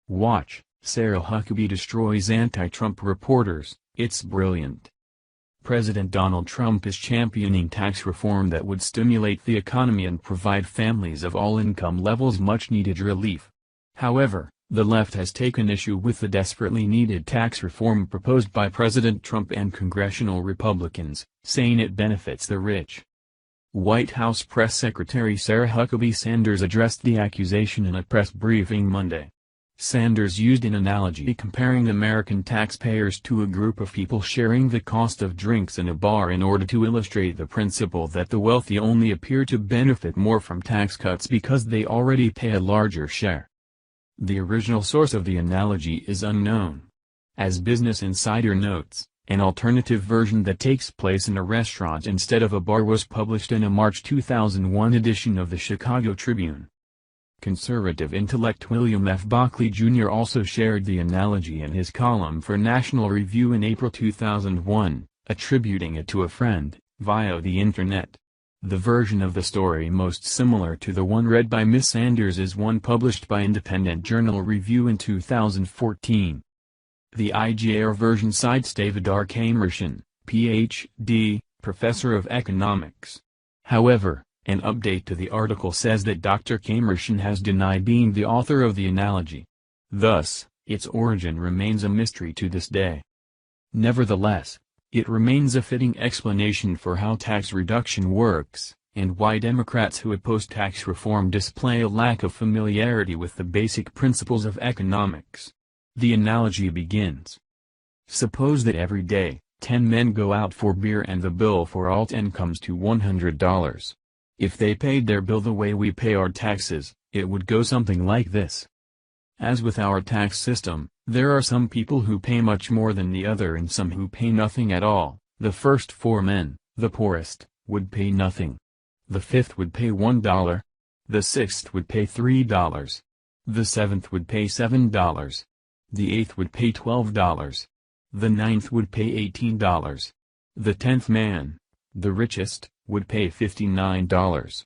Watch, Sarah Huckabee destroys anti-Trump reporters, it's brilliant. President Donald Trump is championing tax reform that would stimulate the economy and provide families of all income levels much-needed relief. However, the left has taken issue with the desperately needed tax reform proposed by President Trump and congressional Republicans, saying it benefits the rich. White House Press Secretary Sarah Huckabee Sanders addressed the accusation in a press briefing Monday. Sanders used an analogy comparing American taxpayers to a group of people sharing the cost of drinks in a bar in order to illustrate the principle that the wealthy only appear to benefit more from tax cuts because they already pay a larger share. The original source of the analogy is unknown. As Business Insider notes, an alternative version that takes place in a restaurant instead of a bar was published in a March 2001 edition of the Chicago Tribune. Conservative intellect William F. Buckley Jr. also shared the analogy in his column for National Review in April 2001, attributing it to a friend, via the Internet. The version of the story most similar to the one read by Ms. Sanders is one published by Independent Journal Review in 2014. The IGR version cites David R. Kamerschen, Ph.D., professor of economics. However, an update to the article says that Dr. Kamerschen has denied being the author of the analogy. Thus, its origin remains a mystery to this day. Nevertheless, it remains a fitting explanation for how tax reduction works, and why Democrats who oppose tax reform display a lack of familiarity with the basic principles of economics. The analogy begins. Suppose that every day, 10 men go out for beer and the bill for all 10 comes to $100. If they paid their bill the way we pay our taxes, it would go something like this. As with our tax system, there are some people who pay much more than the other and some who pay nothing at all. The first 4 men, the poorest, would pay nothing. The fifth would pay $1. The sixth would pay $3. The seventh would pay $7. The eighth would pay $12. The ninth would pay $18. The 10th man, the richest, would pay $59.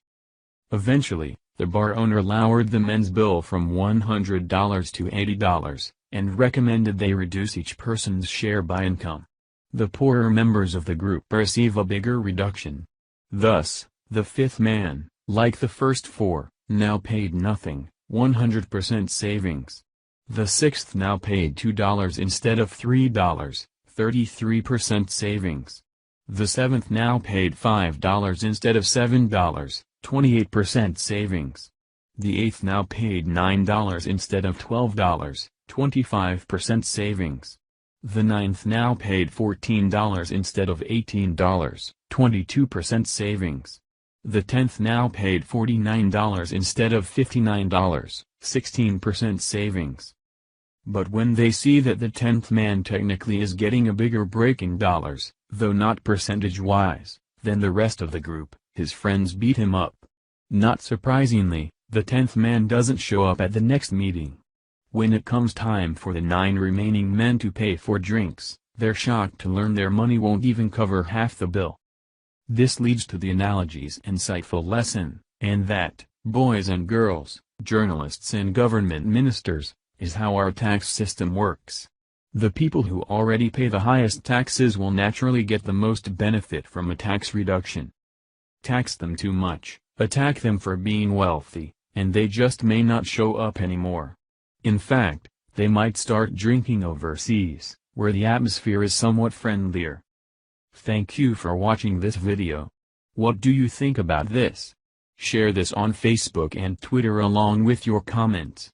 Eventually, the bar owner lowered the men's bill from $100 to $80, and recommended they reduce each person's share by income. The poorer members of the group receive a bigger reduction. Thus, the 5th man, like the first 4, now paid nothing, 100% savings. The 6th now paid $2 instead of $3, 33% savings. The 7th now paid $5 instead of $7, 28% savings. The 8th now paid $9 instead of $12, 25% savings. The 9th now paid $14 instead of $18, 22% savings. The 10th now paid $49 instead of $59, 16% savings. But when they see that the 10th man technically is getting a bigger break in dollars, though not percentage-wise, than the rest of the group, his friends beat him up. Not surprisingly, the 10th man doesn't show up at the next meeting. When it comes time for the 9 remaining men to pay for drinks, they're shocked to learn their money won't even cover half the bill. This leads to the analogy's insightful lesson, and that, boys and girls, journalists and government ministers, is how our tax system works. The people who already pay the highest taxes will naturally get the most benefit from a tax reduction. Tax them too much, attack them for being wealthy, and they just may not show up anymore. In fact, they might start drinking overseas, where the atmosphere is somewhat friendlier. Thank you for watching this video. What do you think about this? Share this on Facebook and Twitter along with your comments.